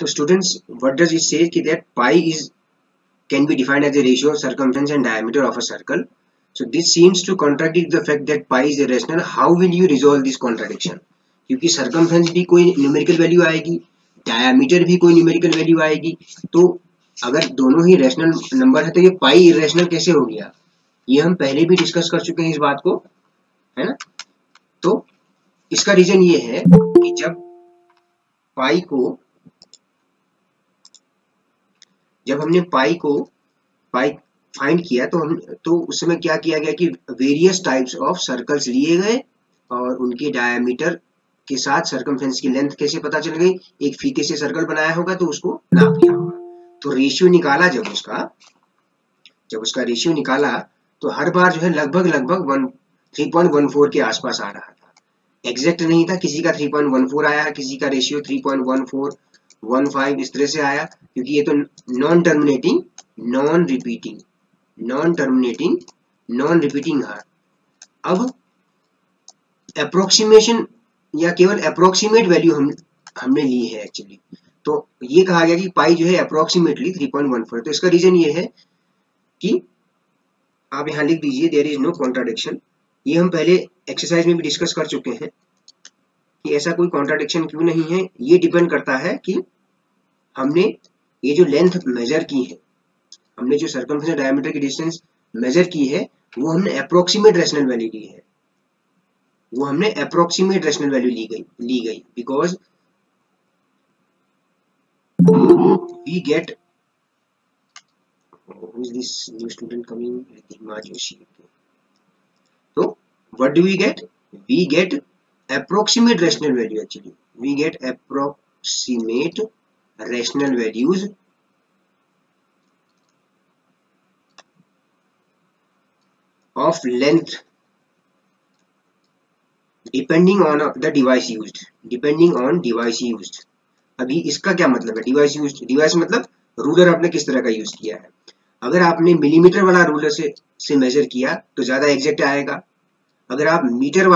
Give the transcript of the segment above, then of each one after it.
तो students, what does it से कि that pi is can be defined as the ratio of circumference and diameter of a circle. So this seems to contradict the fact that pi is irrational. How will you resolve this contradiction? क्योंकि circumference भी कोई numerical value आएगी, diameter भी कोई numerical value आएगी, तो अगर दोनों ही rational number है तो ये pi irrational कैसे हो गया? ये हम पहले भी डिस्कस कर चुके हैं इस बात को, है ना? तो इसका रीजन ये है कि जब हमने पाई फाइंड किया तो उस समय क्या किया गया कि वेरियस टाइप्स ऑफ सर्कल्स लिए गए और उनके डायमीटर के साथ सर्कमफ्रेंस की लेंथ कैसे पता चल गई, एक फीते से सर्कल बनाया होगा तो उसको नाप लिया होगा, तो रेशियो निकाला जब उसका रेशियो निकाला तो हर बार जो है लगभग 3.14 के आसपास आ रहा था, एग्जैक्ट नहीं था, किसी का 3.14 आया, किसी का रेशियो 3.1415 इस तरह से आया, क्योंकि ये तो नॉन टर्मिनेटिंग नॉन रिपीटिंग है। अब अप्रोक्सीमेशन या केवल अप्रोक्सीमेट वैल्यू हमने ली है एक्चुअली, तो ये कहा गया कि पाई जो है अप्रोक्सीमेटली 3.14। तो इसका रीजन ये है कि आप यहां लिख दीजिए देयर इज नो कॉन्ट्राडिक्शन। ये हम पहले एक्सरसाइज में भी डिस्कस कर चुके हैं कि ऐसा कोई कॉन्ट्राडिक्शन क्यों नहीं है। ये डिपेंड करता है कि हमने ये जो लेंथ मेजर की है, हमने जो सर्कमफ्रेंस डायमीटर की डिस्टेंस मेजर की है, वो हमने अप्रोक्सीमेट रेशनल वैल्यू ली है, ली गई because we get who is this new student coming, Riddhima Joshi. So what do we get? We get approximate rational value. Actually we get approximate rational values of length depending on the device used. अभी इसका क्या मतलब है device used? Device मतलब ruler आपने किस तरह का यूज किया है। अगर आपने मिलीमीटर वाला रूलर से मेजर किया तो ज्यादा एग्जैक्ट आएगा। अगर आप मीटर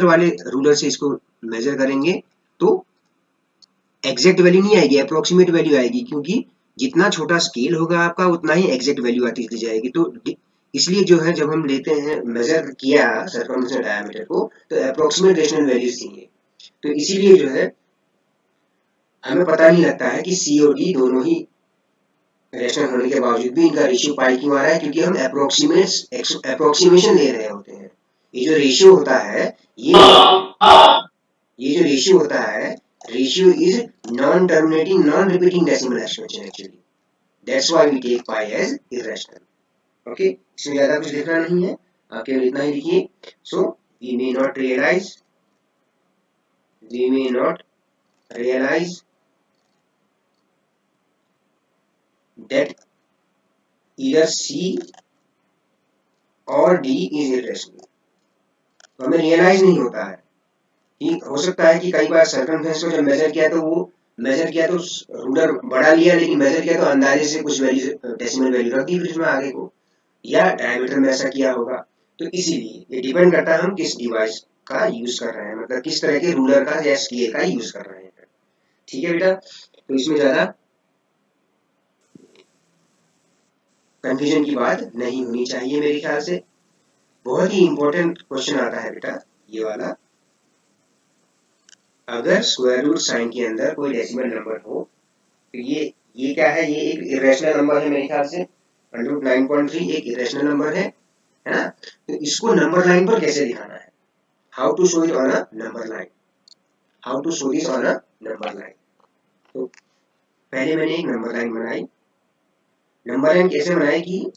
वाले रूलर से इसको मेजर करेंगे तो एग्जैक्ट वैल्यू नहीं आएगी, अप्रोक्सीमेट वैल्यू आएगी, क्योंकि जितना छोटा स्केल होगा आपका उतना ही एग्जैक्ट वैल्यू आती चली जाएगी। तो इसलिए जो है जब हम लेते हैं मेजर किया सर्कमफ्रेंस डायमीटर को तो अप्रोक्सीमेट रेशनल वैल्यूज चाहिए, तो इसीलिए जो है हमें पता नहीं लगता है कि सी और डी दोनों ही रेशनल होने के बावजूद भी इनका रेशियो पाई क्यों आ रहा है, क्योंकि हम अप्रोक्सीमेशन ले रहे होते हैं। ये जो रेशियो होता है ratio is non terminating non repeating decimal expansion actually, that's why we take pi as irrational. Okay, इसमें ज्यादा कुछ लिखना नहीं है, आप केवल इतना ही लिखिए। So we may not realize that either C और D is irrational। तो हमें रियलाइज नहीं होता है कि हो सकता है कि कई बार सर्कमफ्रेंस को जब मेजर किया तो रूलर बड़ा लिया, लेकिन मेजर किया तो अंदाजे से कुछ वैल्यू डेसिमल वैल्यू रख दी फिर इसमें आगे को, या डायमीटर में ऐसा किया होगा। तो इसीलिए ये डिपेंड करता है हम किस डिवाइस का यूज कर रहे हैं, मतलब किस तरह के रूलर का या स्केल का यूज कर रहे हैं। ठीक है बेटा, तो इसमें ज्यादा कंफ्यूजन की बात नहीं होनी चाहिए मेरे ख्याल से। बहुत ही इंपॉर्टेंट क्वेश्चन आता है बेटा ये वाला, अगर स्क्वायर रूट साइन के अंदर कोई डेसिमल नंबर हो तो ये क्या है, ये एक इरेशनल नंबर है मेरे ख्याल से, √9.3 एक इरेशनल नंबर है ना। तो इसको नंबर लाइन पर कैसे दिखाना है, how to show it on a number line, तो पहले मैंने एक नंबर लाइन बनाई। नंबर लाइन कैसे बनाई कि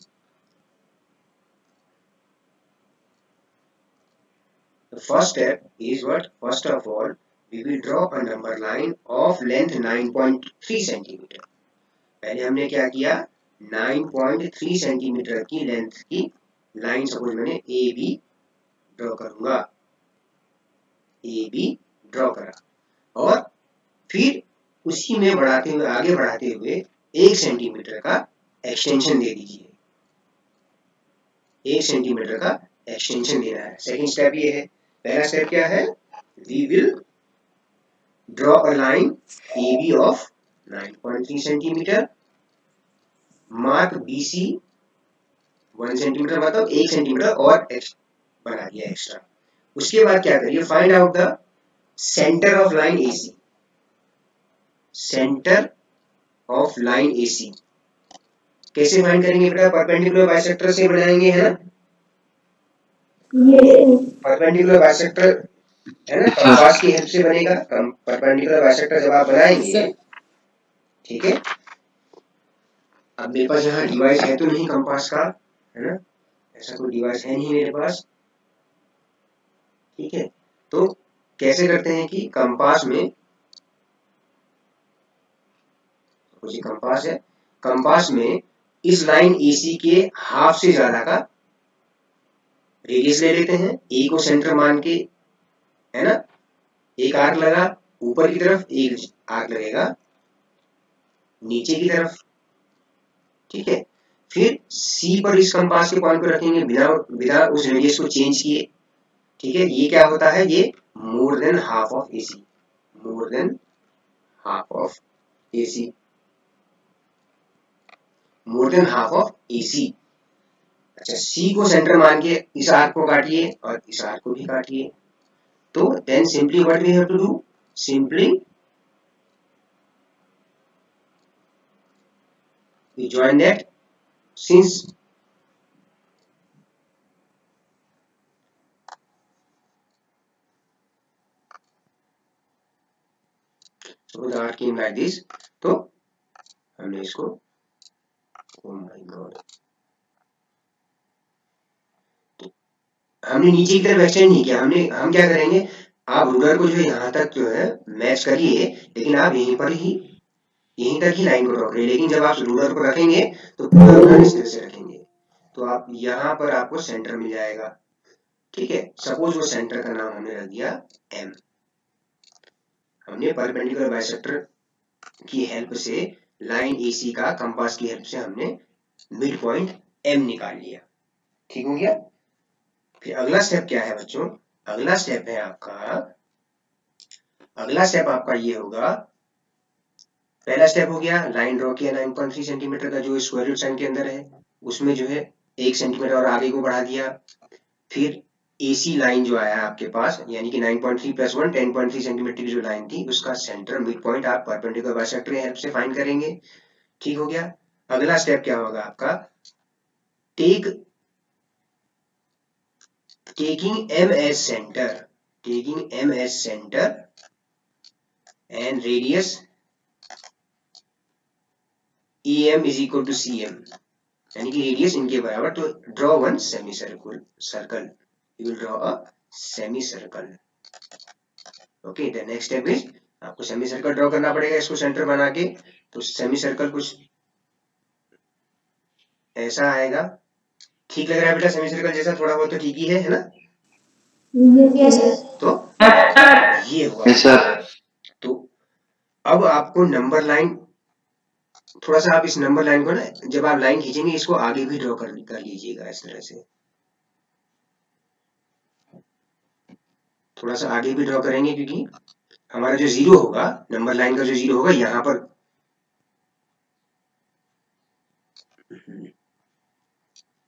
the first step is what? First of all, we will draw a number line of length 9.3 centimetre. पहले हमने क्या किया, 9.3 सेंटीमीटर की लेंथ की लाइन सपोज मैंने ए बी ड्रॉ करा, और फिर उसी में आगे बढ़ाते हुए 1 सेंटीमीटर का एक्सटेंशन दे दीजिए, 1 सेंटीमीटर का एक्सटेंशन देना है। सेकंड स्टेप ये है। पहला स्टेप क्या है, we will draw a line AB of 9.3 centimetre, mark BC 1 centimetre, मतलब 1 सेंटीमीटर और बना दिया एक्स्ट्रा। उसके बाद क्या करिए, find out the centre of line AC। Centre of line AC कैसे फाइंड करेंगे बेटा? परपेंडिकुलर बाइसेक्टर से बनाएंगे, है ना? परपेंडिकुलर बाइसेक्टर है ना, कंपास की हेल्प से बनेगा। परपेंडिकुलर बाइसेक्टर जब आप बनाएंगे, ठीक है। अब मेरे पास यहाँ डिवाइस है तो नहीं कंपास का, है ना, ऐसा कोई डिवाइस है नहीं मेरे पास, ठीक है। तो कैसे करते हैं कि कंपास में, मुझे कंपास है, कंपास में इस लाइन AC के हाफ से ज्यादा का रेडियस ले लेते हैं, ए को सेंटर मान के, है ना। एक आर्क लगा ऊपर की तरफ, एक आर्क लगेगा नीचे की तरफ, ठीक है। फिर C पर इस कंपास के पॉइंट को रखेंगे बिना उस रेडियस को चेंज किए, ठीक है। ये क्या होता है? ये more than half of AC, more than half of AC, more than half of AC। अच्छा, C को सेंटर मान के इस आर्क को काटिए और इस आर्क को भी काटिए। तो then simply what we have to do, simply we join that, since so the arc came like this, तो हमने इसको, oh my god, तो हमने नीचे की तरफ एक्सटेंड नहीं किया, हम क्या करेंगे, आप रूलर को जो है यहाँ तक जो है मैच करिए, लेकिन आप यहीं तक ही लाइन को ड्रॉ करिए। लेकिन जब आप रूलर को रखेंगे तो पूरा रूलर इस तरह से रखेंगे, तो आप यहाँ पर आपको सेंटर मिल जाएगा, ठीक है। सपोज वो सेंटर का नाम हमने रख दिया M। हमने परपेंडिकुलर बाइसेक्टर की हेल्प से लाइन AC का कंपास की हेल्प से हमने मिड पॉइंट M निकाल लिया, ठीक हो गया। फिर अगला स्टेप क्या है बच्चों? अगला स्टेप आपका ये होगा, पहला स्टेप हो गया, लाइन ड्रॉ किया 9.3 सेंटीमीटर का जो स्क्वायर रूट साइन के अंदर है, उसमें जो है 1 सेंटीमीटर और आगे को बढ़ा दिया। फिर AC लाइन जो आया आपके पास, यानी कि 9.3 + 1 10.3 सेंटीमीटर की जो लाइन थी, उसका सेंटर मिड पॉइंट आप परपेंडिकुलर बाइसेक्टर की हेल्प से फाइंड करेंगे, ठीक हो गया। अगला स्टेप क्या होगा आपका, taking M as center and radius EM is equal to CM, यानी कि रेडियस इनके बराबर, तो draw one semi circle, you will draw a semi circle. Okay, the next step is, आपको सेमी सर्कल ड्रॉ करना पड़ेगा इसको सेंटर बना के। तो सेमी सर्कल कुछ ऐसा आएगा, ठीक लग रहा है बेटा? सेमी सर्कल जैसा थोड़ा बहुत तो ठीक ही है ना? yes, तो ये हुआ सर। तो अब आपको नंबर लाइन, थोड़ा सा आप इस नंबर लाइन को ना, जब आप लाइन खींचेंगे इसको आगे भी ड्रॉ कर लीजिएगा इस तरह से, थोड़ा सा आगे भी ड्रॉ करेंगे, क्योंकि हमारा जो जीरो होगा, नंबर लाइन का जो जीरो होगा यहाँ पर,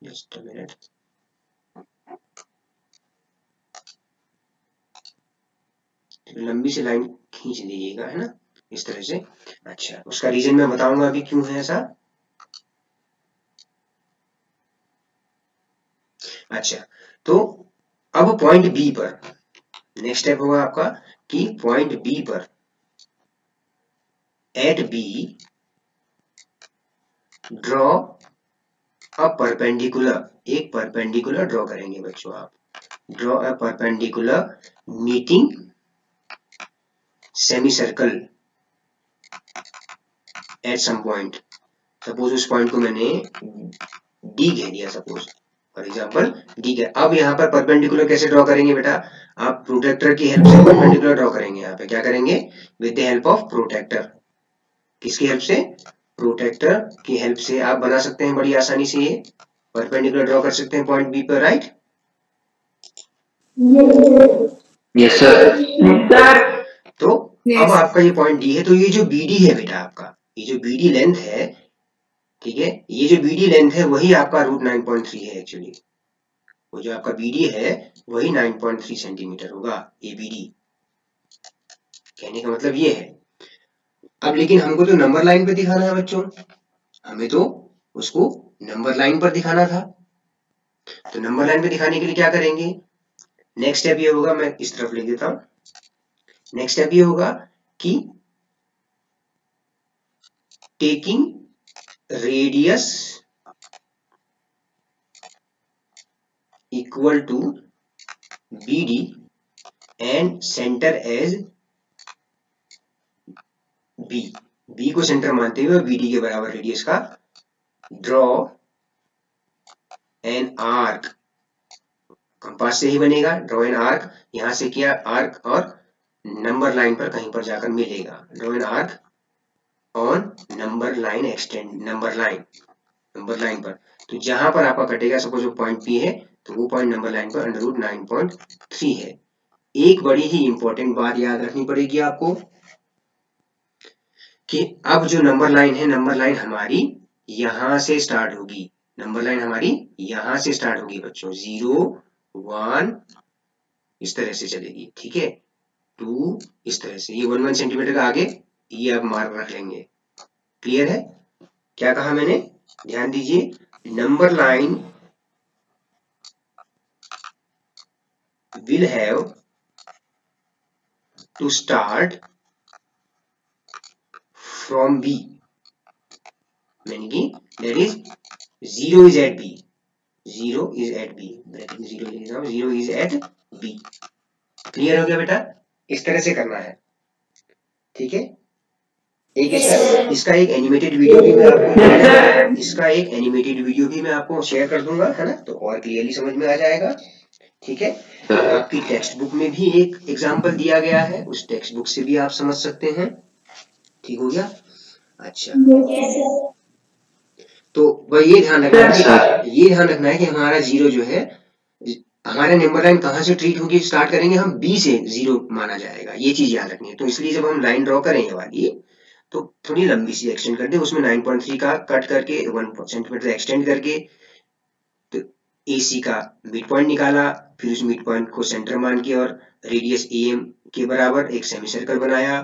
जस्ट अ मिनट, लंबी से लाइन खींच लीजिएगा, है ना, इस तरह से। अच्छा, उसका रीजन मैं बताऊंगा अभी क्यों है ऐसा। अच्छा, तो अब पॉइंट बी पर नेक्स्ट स्टेप होगा आपका कि पॉइंट बी पर, at B draw a perpendicular, एक परपेंडिकुलर ड्रॉ करेंगे बच्चों आप, draw a perpendicular meeting semi circle at some point. Suppose उस पॉइंट को मैंने डी कह दिया, सपोज फॉर एग्जांपल डी है। अब यहाँ पर परपेंडिकुलर कैसे ड्रॉ करेंगे बेटा? आप प्रोटेक्टर की हेल्प से परपेंडिकुलर ड्रॉ करेंगे। यहाँ पे क्या करेंगे? With the help of protector. किसकी हेल्प से? प्रोटेक्टर की हेल्प से आप बना सकते हैं बड़ी आसानी से, ये परपेंडिकुलर ड्रॉ कर सकते हैं पॉइंट बी पर, राइट? yes, yes sir. तो अब आपका ये पॉइंट डी है, तो ये जो बी डी है बेटा आपका, ये जो बी डी लेंथ है, ठीक है, ये जो बी डी लेंथ है वही आपका रूट 9.3 है एक्चुअली। वो जो आपका बी डी है वही 9.3 सेंटीमीटर होगा, ये बी डी। कहने का मतलब ये है। अब लेकिन हमको तो नंबर लाइन पे दिखाना है बच्चों, हमें तो उसको नंबर लाइन पर दिखाना था। तो नंबर लाइन पे दिखाने के लिए क्या करेंगे, नेक्स्ट स्टेप ये होगा, मैं इस तरफ लिख देता हूं। नेक्स्ट स्टेप ये होगा कि taking radius equal to B D and centre as B, B को सेंटर मानते हुए बी डी के बराबर रेडियस का ड्रॉ एन आर्क, कंपास से ही बनेगा, ड्रॉ एन आर्क, यहां से किया आर्क और नंबर लाइन पर कहीं पर जाकर मिलेगा, draw an arc on number line extend, number line पर, तो जहां पर आपका कटेगा, सपोज वो पॉइंट पी है, तो वो पॉइंट नंबर लाइन पर अंडर रूट 9.3 है। एक बड़ी ही इंपॉर्टेंट बात याद रखनी पड़ेगी आपको कि अब जो नंबर लाइन है, नंबर लाइन हमारी यहां से स्टार्ट होगी, नंबर लाइन हमारी यहां से स्टार्ट होगी बच्चों, 0 1 इस तरह से चलेगी, ठीक है, 2 इस तरह से, ये 1 सेंटीमीटर का आगे ये आप मार्क रख लेंगे। क्लियर है? क्या कहा मैंने, ध्यान दीजिए, number line will have to start from B, यानी कि that is 0 is at B, 0 is at B, bracket में 0 लिख रहा हूं, 0 is at B। क्लियर हो गया बेटा? इस तरह से करना है, ठीक है। एक इसका एक एनिमेटेड वीडियो भी मैं आपको इसका एक एनिमेटेड वीडियो भी मैं आपको शेयर कर दूंगा, है ना, तो और क्लियरली समझ में आ जाएगा, ठीक है। आपकी टेक्स्ट बुक में भी एक एग्जांपल दिया गया है, उस टेक्स्ट बुक से भी आप समझ सकते हैं, ठीक हो गया। अच्छा, तो वह ये ध्यान रखना है कि हमारा 0 जो है, हमारा नंबर लाइन कहां से ट्रीट होगी, स्टार्ट करेंगे हम बी से, 0 माना जाएगा, ये चीज याद रखनी है। तो इसलिए जब हम लाइन ड्रॉ करें ये वाली, तो थोड़ी लंबी सी एक्सटेंड कर दे, उसमें 9.3 का कट करके 1 सेंटीमीटर एक्सटेंड करके, तो AC का मिड पॉइंट निकाला, फिर उस मिड पॉइंट को सेंटर मान के और रेडियस AM के बराबर एक सेमी सर्कल बनाया,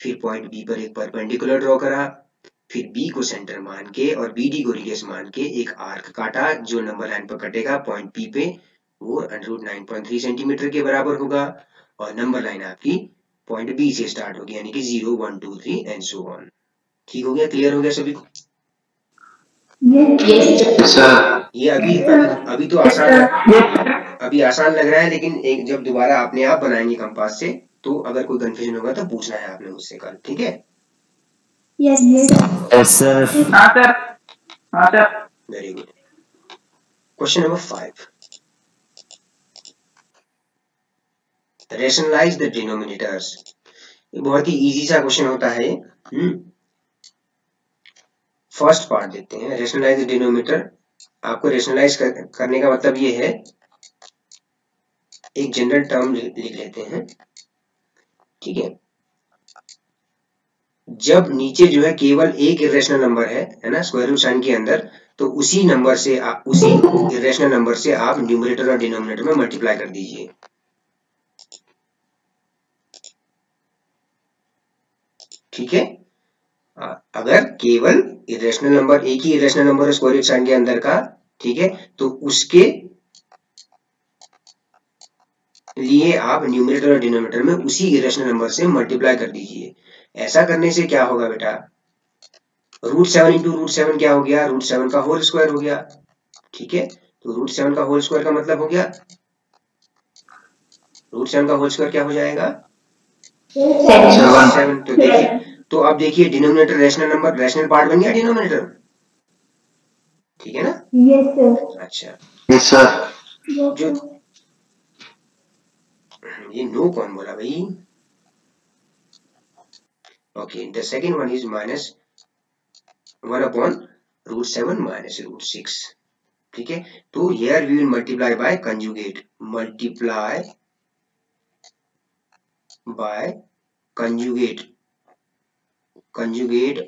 फिर पॉइंट B पर एक परपेंडिकुलर ड्रॉ करा, फिर B को सेंटर मान के और BD को रेडियस मान के एक आर्क काटा, जो नंबर लाइन पर कटेगा पॉइंट P पे, वो अंडर 9.3 सेंटीमीटर के बराबर होगा, और नंबर लाइन आपकी पॉइंट B से स्टार्ट होगी, यानी कि 0 1 2 3 एंड सो ऑन। ठीक हो गया, क्लियर हो गया सभी को? ये अभी तो आसान लग रहा है, लेकिन एक जब दोबारा अपने आप बनाएंगे कंपास से, तो अगर कोई कंफ्यूजन होगा तो पूछना है आपने मुझसे कल, ठीक है? Yes sir. Very good. Question number 5, rationalise the denominators. ये बहुत ही इजी सा क्वेश्चन होता है। फर्स्ट पार्ट देते हैं, रेशनलाइज द डिनोमिनेटर। आपको रेशनलाइज करने का मतलब ये है, एक जनरल टर्म लिख लेते हैं, ठीक है। जब नीचे जो है केवल एक इरेशनल नंबर है ना, स्क्वायर रूट साइन के अंदर, तो उसी नंबर से उसी इरेशनल नंबर से आप न्यूमरेटर और डिनोमिनेटर में मल्टीप्लाई कर दीजिए, ठीक है। अगर केवल इरेशनल नंबर, एक ही इरेशनल नंबर है स्क्वायर रूट साइन के अंदर का, ठीक है, तो उसके लिए आप न्यूमरेटर और डिनोमिनेटर में उसी इरेशनल नंबर से मल्टीप्लाई कर दीजिए। ऐसा करने से क्या होगा बेटा, रूट 7 इंटू रूट 7 क्या हो गया, रूट 7 का होल स्क्वायर हो गया, ठीक है। तो रूट 7 का होल स्क्वायर का मतलब हो गया, रूट 7 का होल स्क्वायर क्या हो जाएगा, 7। तो देखिए, तो अब देखिए denominator rational number, rational part बन गया डिनोमिनेटर, ठीक है ना? Yes sir. अच्छा, यस सर। जो ये नो कौन बोला भाई? Okay, the second one is -1 upon root 7 minus root 6, ठीक है। तो here we will multiply by conjugate, multiply by conjugate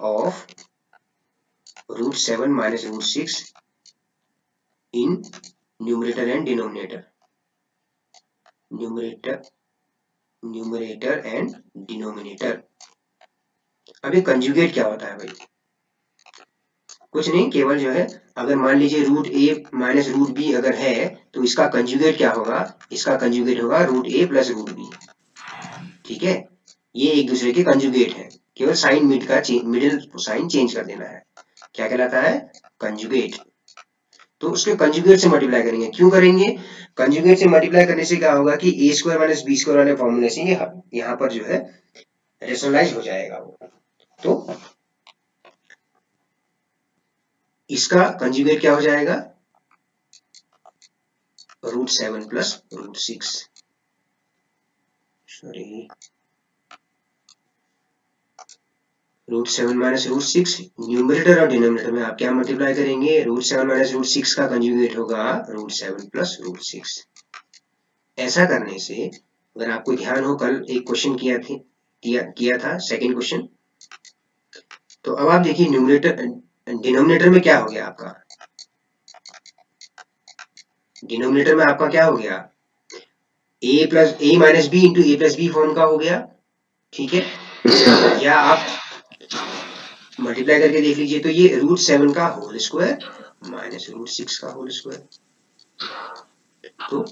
of root 7 minus root 6 in numerator and denominator and denominator। अब ये कंजुगेट क्या होता है भाई? कुछ नहीं, केवल जो है अगर मान लीजिए root a minus root B अगर है तो इसका कंजुगेट क्या होगा? इसका कंजुगेट होगा रूट ए प्लस रूट बी। ठीक है, ये एक दूसरे के कंजुगेट है, केवल साइन मिडिल साइन चेंज कर देना है। क्या कहलाता है? कंजुगेट। तो उसके कंजुगेट से मल्टीप्लाई करेंगे। क्यों करेंगे? कंजुगेट से मल्टीप्लाई करने से क्या होगा कि ए स्क्वायर माइनस बी स्क्वायर वाले फॉर्मूले से ये यहाँ पर जो है रेशनलाइज हो जाएगा वो। तो इसका कंजुगेट क्या हो जाएगा? Root 7 plus root 6, sorry root 7 minus root 6। Numerator और डिनोमिनेटर में आप क्या मल्टीप्लाई करेंगे? रूट 7 माइनस रूट 6 का कंजुगेट होगा रूट 7 प्लस रूट 6। ऐसा करने से अगर आपको ध्यान हो, कल एक क्वेश्चन किया था, सेकंड क्वेश्चन। तो अब आप देखिए डिनोमिनेटर में क्या हो गया आपका? डिनोमिनेटर में आपका क्या हो गया? a minus B into A plus B form का हो गया। ठीक है, या आप मल्टीप्लाई करके देख लीजिए तो ये रूट 7 का होल स्क्वायर माइनस रूट 6 का होल स्क्वायर। तो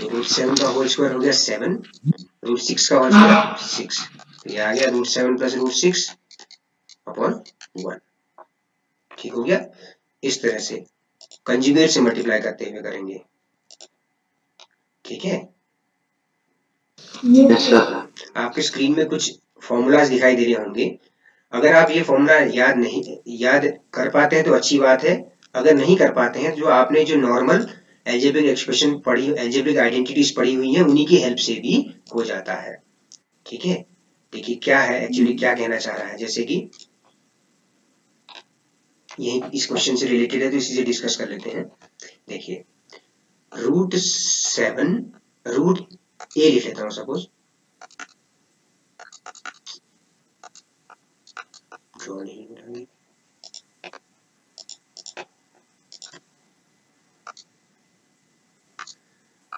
रूट 7 का होल स्क्वायर हो गया 7, रूट 6 का होल स्क्वायर 6, तो ये आ गया रूट 7 प्लस रूट 6 अपॉन 1। ठीक हो गया। इस तरह से कंजुगेट से मल्टीप्लाई करते हुए करेंगे। ठीक है, आपके स्क्रीन में कुछ फॉर्मूलाज दिखाई दे रहे होंगे। अगर आप ये फॉर्मूला याद कर पाते हैं तो अच्छी बात है, अगर नहीं कर पाते हैं जो आपने जो नॉर्मल एल्जेब्रिक एक्सप्रेशन पढ़ी, एल्जेब्रिक आइडेंटिटीज पढ़ी हुई है, उन्हीं की हेल्प से भी हो जाता है। ठीक है, देखिए क्या है एक्चुअली, क्या कहना चाह रहा है। जैसे कि यही इस क्वेश्चन से रिलेटेड है तो इसी से डिस्कस कर लेते हैं। देखिए रूट 7 रूट ए लिख लेता हूं suppose,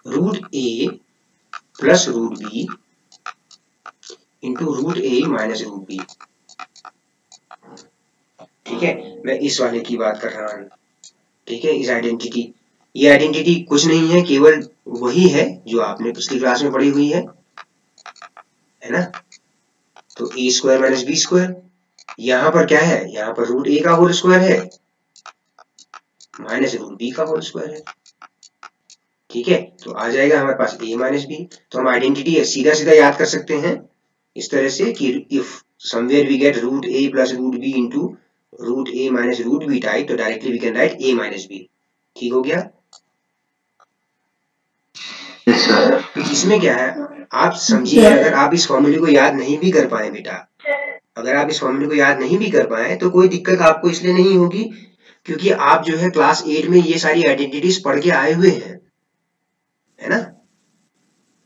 root A plus root b into root a minus root b. ठीक है, मैं इस वाले की बात कर रहा हूं। ठीक है, इस आइडेंटिटी, ये आइडेंटिटी कुछ नहीं है, केवल वही है जो आपने पिछली क्लास में पढ़ी हुई है ना। तो ए स्क्वायर माइनस बी स्क्वायर, यहां पर क्या है? यहां पर रूट ए का होल स्क्वायर है माइनस रूट बी का होल स्क्वायर है। ठीक है, तो आ जाएगा हमारे पास a माइनस बी। तो हम आइडेंटिटी सीधा सीधा याद कर सकते हैं इस तरह से कि if somewhere we get root a plus root b into root a minus root b type, तो directly we can write a minus b. ठीक हो गया। तो इसमें क्या है, आप समझिए, अगर आप इस फॉर्मूले को याद नहीं भी कर पाए बेटा, अगर आप इस फॉर्मूले को याद नहीं भी कर पाए तो कोई दिक्कत आपको इसलिए नहीं होगी क्योंकि आप जो है क्लास 8 में ये सारी आइडेंटिटीज पढ़ के आए हुए हैं, है ना।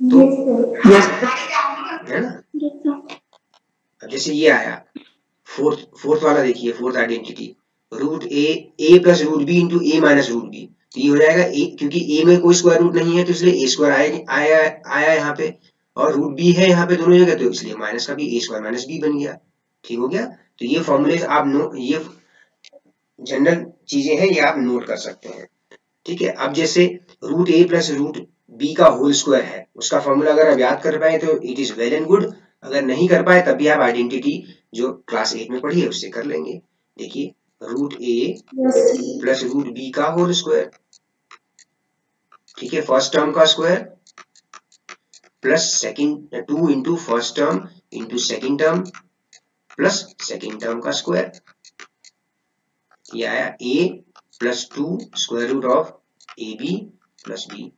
तो है ना, अब जैसे ये आया फोर्थ वाला, देखिए fourth identity root A plus root b into A minus root B. तो ये हो जाएगा क्योंकि ए में कोई स्क्वायर रूट नहीं है तो इसलिए ए स्क्वायर आया यहाँ पे, और रूट बी है यहाँ पे दोनों जगह, तो इसलिए माइनस का भी ए स्क्वायर माइनस बी बन गया। ठीक हो गया। तो ये फॉर्मूले आप ये जनरल चीजें हैं, ये आप नोट कर सकते हैं। ठीक है, अब जैसे रूट ए प्लस रूट बी का होल स्क्वायर है, उसका फॉर्मूला अगर आप याद कर पाए तो it is well and good, अगर नहीं कर पाए तब भी आप आइडेंटिटी जो क्लास 8 में पढ़ी है उससे कर लेंगे। देखिए रूट ए प्लस रूट बी का होल स्क्वायर, ठीक है, फर्स्ट टर्म का square plus second 2 into first term into second term plus second term का स्क्वायर, ये आया a plus 2 square root of A B plus B.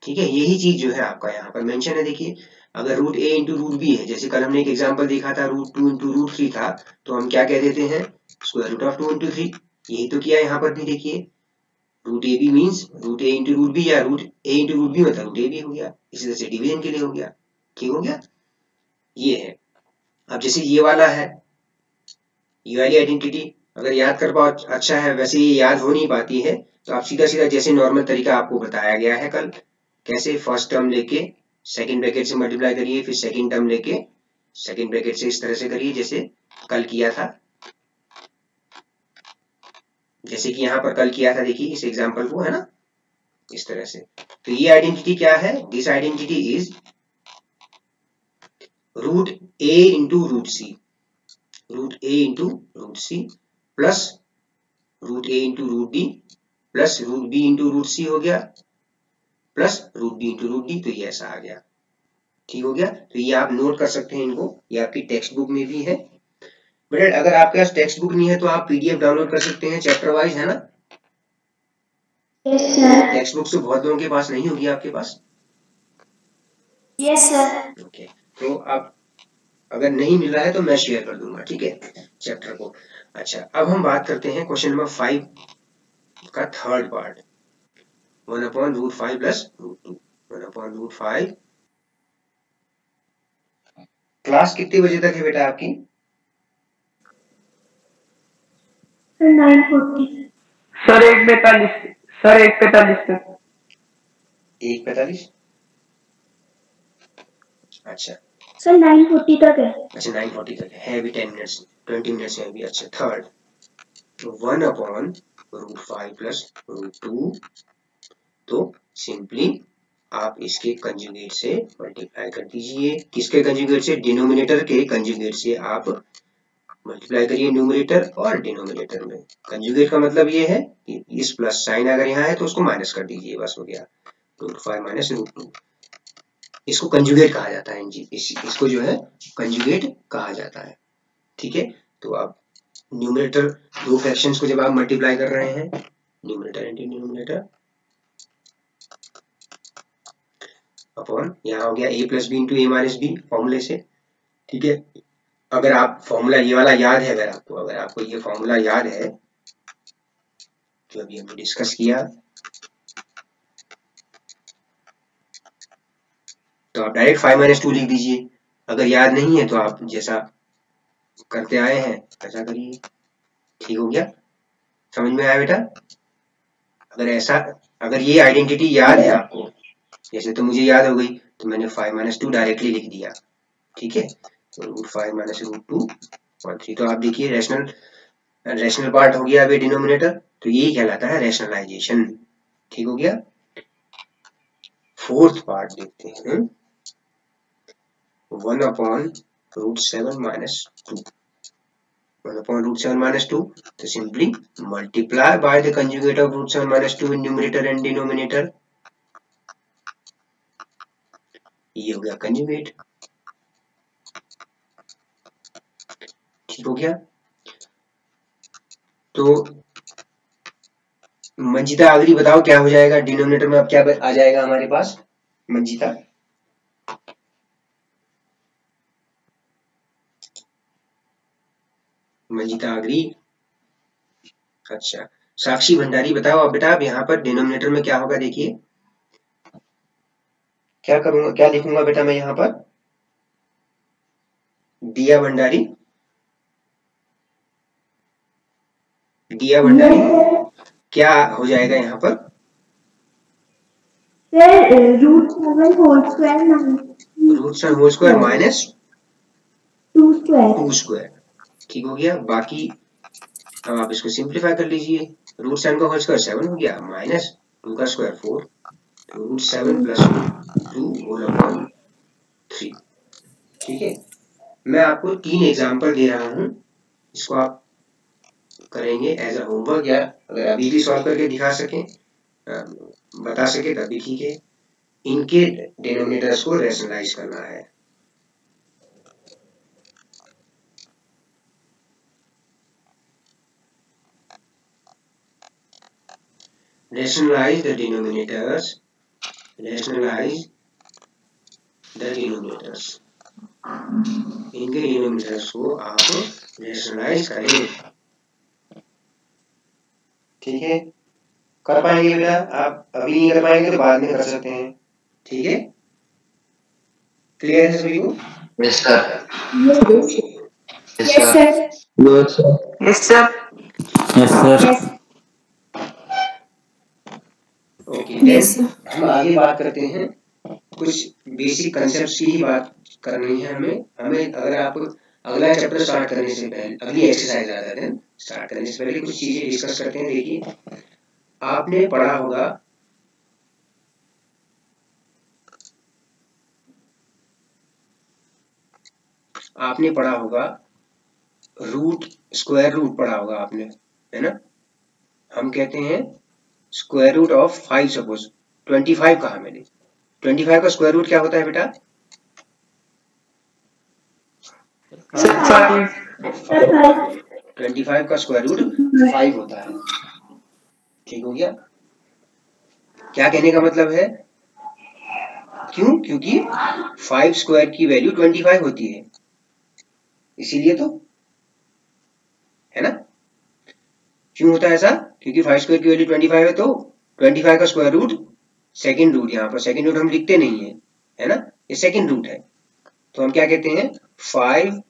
ठीक है, यही चीज जो है आपका यहाँ पर मेंशन है। देखिए अगर रूट ए इंटू रूट बी है, जैसे कल हमने एक एग्जांपल देखा था रूट 2 इंटू रूट 3 था, तो हम क्या कह देते हैं? Square root of 2 into 3। यही तो किया यहाँ पर भी। देखिए root A B means root A into root B, या रूट ए इंटू रूट बी मतलब रूट ए बी हो गया, इसी तरह से डिवीजन के लिए हो गया। ठीक हो गया, ये है। अब जैसे ये वाला है, ये वाली आइडेंटिटी अगर याद कर पाओ अच्छा है, वैसे ये याद हो नहीं पाती है, तो आप सीधा सीधा जैसे नॉर्मल तरीका आपको बताया गया है कल, कैसे फर्स्ट टर्म लेके सेकंड ब्रैकेट से मल्टीप्लाई करिए, फिर सेकंड टर्म लेके सेकंड ब्रैकेट से इस तरह से करिए जैसे कल किया था, जैसे कि यहाँ पर कल किया था, देखिए इस एग्जाम्पल को, है ना, इस तरह से। तो ये आइडेंटिटी क्या है, this identity is root A into root c, root A into root c plus root A into root d plus root b into root c हो गया, plus root b into root d, तो ये ऐसा आ गया। ठीक हो गया, तो ये आप नोट कर सकते हैं इनको, ये आपकी टेक्स्ट बुक में भी है। बट अगर आपके पास टेक्स्ट बुक नहीं है तो आप पीडीएफ डाउनलोड कर सकते हैं चैप्टर वाइज, है ना। Yes sir. टेक्स्ट बुक तो बहुत लोगों के पास नहीं होगी, आपके पास। Yes sir. ओके, तो आप अगर नहीं मिल रहा है तो मैं शेयर कर दूंगा, ठीक है, चैप्टर को। अच्छा, अब हम बात करते हैं क्वेश्चन नंबर 5 का थर्ड पार्ट, 1/√5 प्लस √2, 1/√5। क्लास कितने बजे तक है बेटा आपकी? 9:40। सर 1:45, सर 1:45 तक। 1:45, अच्छा सर 9:40 तक है। अच्छा 9:40 तक है अभी 10 मिनट्स 20 मिनट्स है अभी। अच्छा, थर्ड, 1/√5 प्लस √2, तो सिंपली आप इसके कंजुगेट से मल्टीप्लाई कर दीजिए। किसके कंजुगेट से? डिनोमिनेटर के कंजुगेट से आप मल्टीप्लाई करिए न्यूमरेटर और डिनोमिनेटर में। कंजुगेट का मतलब ये है कि इस प्लस साइन अगर यहाँ है तो उसको माइनस कर दीजिए, बस हो गया, √5 माइनस √2। इसको कंजुगेट कहा जाता है जी, इसको जो है कंजुगेट कहा जाता है, ठीक है। तो आप न्यूमरेटर, दो फ्रैक्शंस को जब आप मल्टीप्लाई कर रहे हैं, न्यूमरेटर एंड डिनोमिनेटर अपॉन, यहाँ हो गया a plus B into A minus B फॉर्मूले से, ठीक है। अगर आप फॉर्मूला ये वाला याद है, अगर आपको ये फॉर्मूला याद है जो अभी हमने डिस्कस किया, तो आप डायरेक्ट 5 - 2 लिख दीजिए। अगर याद नहीं है तो आप जैसा करते आए हैं ऐसा करिए, ठीक हो गया, समझ में आया बेटा। अगर ये आइडेंटिटी याद है आपको, जैसे तो मुझे याद हो गई तो मैंने 5 - 2 डायरेक्टली लिख दिया, ठीक है। तो √5 - √2 और 3, तो आप देखिए रैशनल पार्ट हो गया अभी डिनोमिनेटर, तो यही कहलाता है रैशनलाइजेशन, ठीक हो गया। फोर्थ पार्ट देखते हैं, 1/√7 - 2, 1/√7 - 2, तो simply multiply by the conjugate of √7 - 2 in numerator and denominator, ये हो गया कंजुगेट, ठीक हो गया। तो मंजिता अगली बताओ क्या हो जाएगा डिनोमिनेटर में, अब क्या आ जाएगा हमारे पास मंजिता? मंजिता अग्री, अच्छा। साक्षी भंडारी बताओ अब बेटा, अब यहाँ पर डिनोमिनेटर में क्या होगा, देखिए क्या करूंगा, क्या लिखूंगा बेटा मैं यहाँ पर? दिया भंडारी, दिया भंडारी, क्या हो जाएगा यहाँ पर? √7 होल स्क्वायर माइनस 2 स्क्वायर, ठीक हो गया। बाकी अब आप इसको सिंप्लीफाई कर लीजिए, √7 का होल स्क्वायर 7 हो गया, माइनस 2 का स्क्वायर 4, तो √7 प्लस 2 होल अपॉन 3, ठीक है। मैं आपको 3 एग्जाम्पल दे रहा हूँ, इसको आप करेंगे एज अ होमवर्क, या अगर अभी भी सॉल्व करके दिखा सकें, बता सके तभी ठीक है। इनके डिनोमिनेटर्स को रैशनलाइज करना है, rationalize the denominators, rationalize the denominators, इनके डिनोमिनेटर्स को आप रैशनलाइज करें, ठीक है। कर पाएंगे बेटा? आप अभी नहीं कर पाएंगे तो बाद में कर सकते हैं, ठीक है। क्लियर है सभी को? Yes sir. Yes sir. Yes sir. Yes sir. Yes sir. Okay then हम आगे बात करते हैं, कुछ बेसिक कंसेप्ट्स की ही बात करनी है हमें अगर आप अगला चैप्टर स्टार्ट करने से पहले, अगली एक्सरसाइज आता है स्टार्ट करने से पहले कुछ चीजें डिस्कस करते हैं। देखिए आपने पढ़ा होगा रूट, स्क्वायर रूट पढ़ा होगा आपने, है ना? हम कहते हैं स्क्वायर रूट ऑफ 5, सपोज 25 कहा मैंने, 25 का स्क्वायर रूट क्या होता है बेटा? 25 का स्क्वायर रूट 5 होता है। ठीक हो गया? क्या कहने का मतलब है? क्यों? क्योंकि 5 स्क्वायर की वैल्यू 25 होती है, इसीलिए तो, है ना? क्यों होता है ऐसा? क्योंकि 5 स्क्वायर की वैल्यू 25 है, तो 25 का स्क्वायर रूट, सेकेंड रूट, यहाँ पर सेकेंड रूट हम लिखते नहीं है ना? ये सेकेंड रूट है, तो हम क्या कहते हैं? 5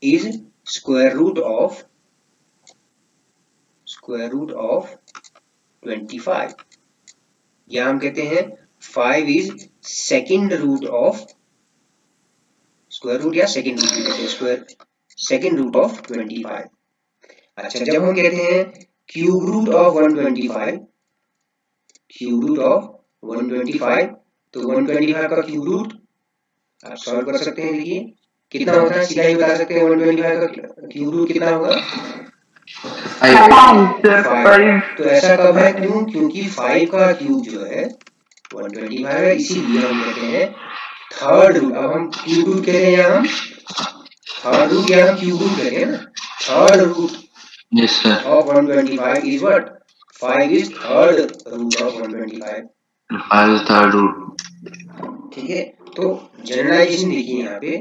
इज स्क्वायर रूट ऑफ 25, या हम कहते हैं 5 is second root of, square root या सेकेंड रूट भी कहते हैं, स्क्वायर सेकेंड रूट ऑफ 25। अच्छा, जब हम कहते हैं cube root of 125, cube root of 125, तो 125 का क्यूब रूट आप सॉल्व कर सकते हैं। देखिए कितना होता है, सीधा ही बता सकते हैं 125 का क्यूब रूट कितना होगा? 5। तो ऐसा कब है? क्यों? क्योंकि 5 का क्यूब जो है 125 है, इसीलिए हम कहते हैं थर्ड रूट। अब हम क्यूब रूट कहते हैं या हम थर्ड रूट या हम क्यूब रूट कहते हैं ना? Third root of 125 is what? 5 is third root of 125। 5 is third root. ठीक है, तो जनरलाइजेशन देखिए यहाँ पे,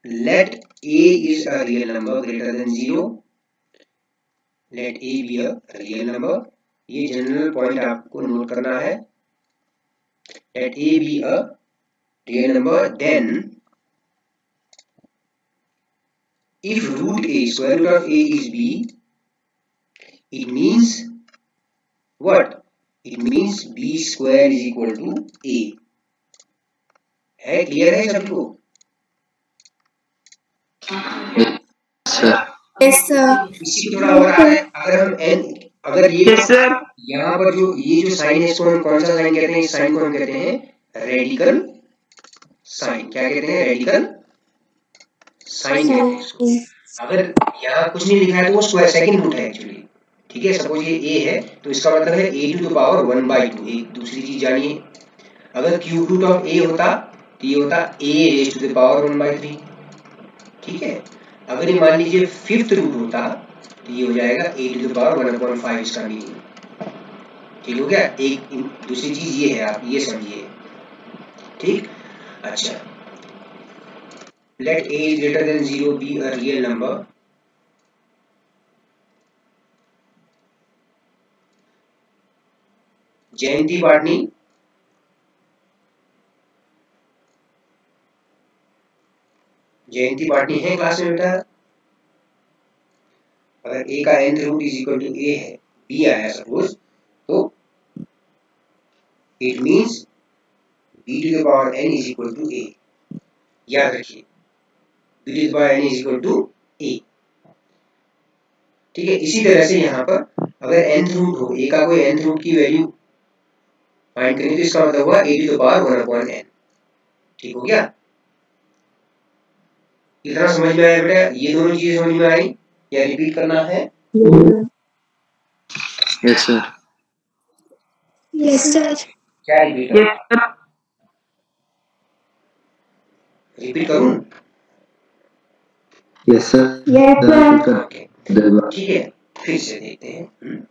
let a is a real number greater than 0, let a be a real number. ये जनरल पॉइंट आपको नोट करना है। Let a be a real number, then if root a, square root of a is b, it means what? It means b square is equal to a। है clear है सभी को? Yes sir. इसी थोड़ा और है, अगर हम n, अगर ये यहाँ पर जो ये जो साइन है, इसको हम कौन सा साइन कहते हैं? इस साइन को हम कहते हैं रेडिकल साइन। क्या कहते हैं? रेडिकल साइन कहते हैं इसको। अगर यहाँ कुछ नहीं लिखा है तो वो स्क्वायर सेकंड रूट है एक्चुअली। ठीक है, सपोज ये a है तो इसका मतलब है a टू द पावर 1/2। एक दूसरी चीज जानिए, अगर क्यूब रूट ऑफ a होता तो ये होता a raise to the power 1/3। ठीक है, अगर ये मान लीजिए फिफ्थ रूट होता तो ये हो जाएगा a टू द पावर 1/5 इसका मीनिंग। ठीक हो गया? एक दूसरी चीज ये है, आप ये समझिए। ठीक, अच्छा, let a is greater than 0 be a real number। जयंती पाटनी, जयंती पाटनी है क्लास में बेटा? अगर a का nth root is equal to a है, b आया सपोज, तो it means b to the power n is equal to a। याद रखिए, b to the power n is equal to a। ठीक है, इसी तरह से यहाँ पर अगर nth रूट हो, a का कोई nth रूट की वैल्यू फाइंड करें तो इसका मतलब हुआ a to the power 1/n। ठीक हो गया? इतना समझ में आया बेटा? ये दोनों चीजें समझ में आई या रिपीट करना है? Yes sir. Yes sir. क्या रिपीट करूं? रिपीट करूं? Yes sir. Yes sir. Okay, ठीक है, फिर से देखते हैं।